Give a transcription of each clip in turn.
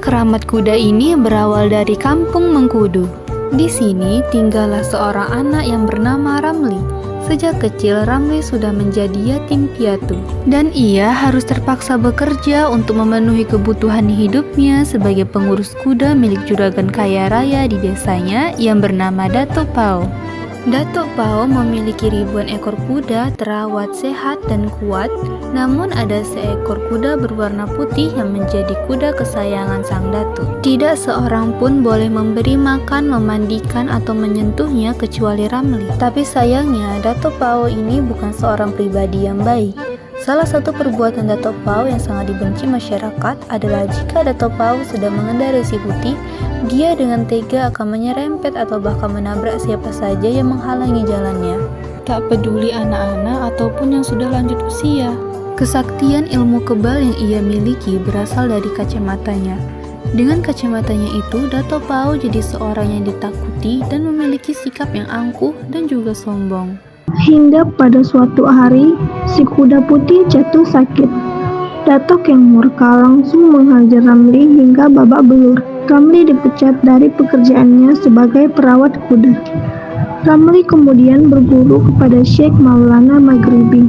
Kisah keramat kuda ini berawal dari kampung Mengkudu. Di sini tinggallah seorang anak yang bernama Ramli. Sejak kecil Ramli sudah menjadi yatim piatu dan ia harus terpaksa bekerja untuk memenuhi kebutuhan hidupnya sebagai pengurus kuda milik juragan kaya raya di desanya yang bernama Dato Pao. Dato Pao memiliki ribuan ekor kuda terawat sehat dan kuat, namun ada seekor kuda berwarna putih yang menjadi kuda kesayangan sang Dato. Tidak seorang pun boleh memberi makan, memandikan, atau menyentuhnya kecuali Ramli. Tapi sayangnya Dato Pao ini bukan seorang pribadi yang baik. Salah satu perbuatan Dato Pao yang sangat dibenci masyarakat adalah jika Dato Pao sedang mengendarai si putih, dia dengan tega akan menyerempet atau bahkan menabrak siapa saja yang menghalangi jalannya. Tak peduli anak-anak ataupun yang sudah lanjut usia. Kesaktian ilmu kebal yang ia miliki berasal dari kacamatanya. Dengan kacamatanya itu, Dato Pao jadi seorang yang ditakuti dan memiliki sikap yang angkuh dan juga sombong. Hingga pada suatu hari, si kuda putih jatuh sakit. Datuk yang murka langsung menghajar Ramli hingga babak belur. Ramli dipecat dari pekerjaannya sebagai perawat kuda. Ramli kemudian berguru kepada Syekh Maulana Maghribi.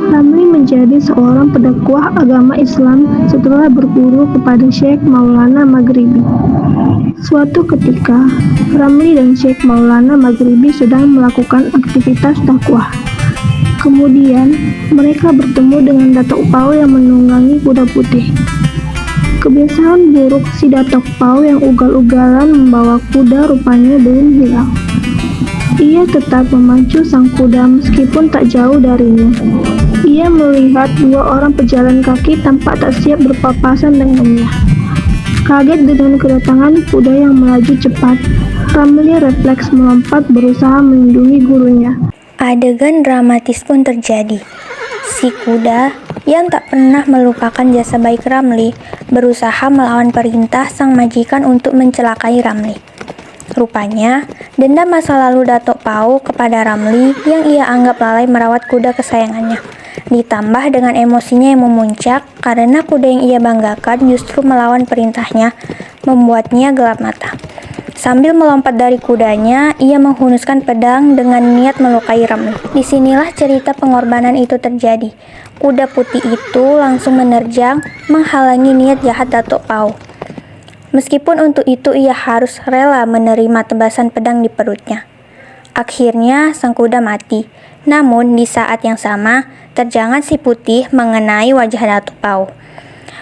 Ramli menjadi seorang pendakwah agama Islam setelah berguru kepada Syekh Maulana Maghribi. Suatu ketika, Ramli dan Syekh Maulana Maghribi sedang melakukan aktivitas dakwah. Kemudian, mereka bertemu dengan Dato Pao yang menunggangi kuda putih. Kebiasaan buruk si Dato Pao yang ugal-ugalan membawa kuda rupanya belum hilang. Ia tetap memacu sang kuda meskipun tak jauh darinya. Ia melihat dua orang pejalan kaki tampak tak siap berpapasan dengannya. Kaget dengan kedatangan kuda yang melaju cepat, Ramli refleks melompat berusaha melindungi gurunya. Adegan dramatis pun terjadi. Si kuda yang tak pernah melupakan jasa baik Ramli berusaha melawan perintah sang majikan untuk mencelakai Ramli. Rupanya, dendam masa lalu Dato Pao kepada Ramli yang ia anggap lalai merawat kuda kesayangannya. Ditambah dengan emosinya yang memuncak karena kuda yang ia banggakan justru melawan perintahnya, membuatnya gelap mata. Sambil melompat dari kudanya, ia menghunuskan pedang dengan niat melukai Ramli. Disinilah cerita pengorbanan itu terjadi. Kuda putih itu langsung menerjang, menghalangi niat jahat Dato Pao. Meskipun untuk itu ia harus rela menerima tebasan pedang di perutnya. Akhirnya sang kuda mati. Namun di saat yang sama, terjangan si putih mengenai wajah Dato Pao,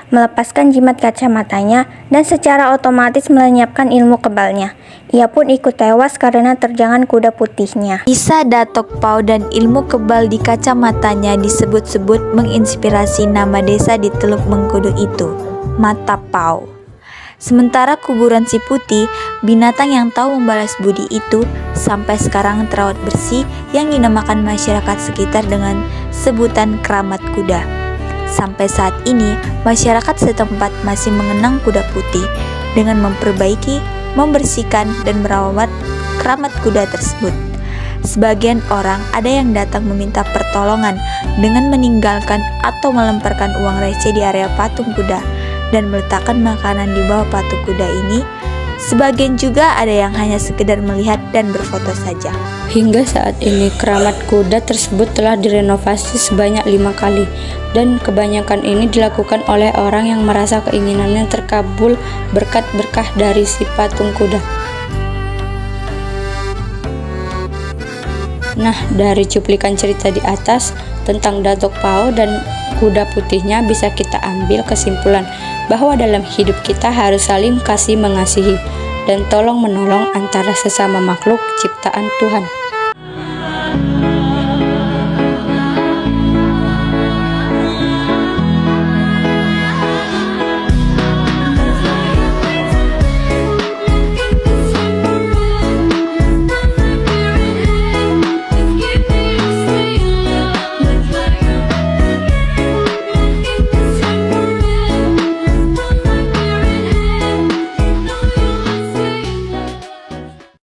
melepaskan jimat kacamatanya dan secara otomatis melenyapkan ilmu kebalnya. Ia pun ikut tewas karena terjangan kuda putihnya. Kisah Datok Pao dan ilmu kebal di kacamatanya disebut-sebut menginspirasi nama desa di Teluk Mengkudu itu, Mata Pao. Sementara kuburan si putih, binatang yang tahu membalas budi itu, sampai sekarang terawat bersih yang dinamakan masyarakat sekitar dengan sebutan keramat kuda. Sampai saat ini, masyarakat setempat masih mengenang kuda putih dengan memperbaiki, membersihkan, dan merawat keramat kuda tersebut. Sebagian orang ada yang datang meminta pertolongan dengan meninggalkan atau melemparkan uang receh di area patung kuda dan meletakkan makanan di bawah patung kuda ini. Sebagian juga ada yang hanya sekedar melihat dan berfoto saja. Hingga saat ini keramat kuda tersebut telah direnovasi sebanyak 5 kali dan kebanyakan ini dilakukan oleh orang yang merasa keinginannya terkabul berkat berkah dari si patung kuda. Nah, dari cuplikan cerita di atas tentang Dato Pao dan kuda putihnya bisa kita ambil kesimpulan bahwa dalam hidup kita harus saling kasih mengasihi dan tolong menolong antara sesama makhluk ciptaan Tuhan.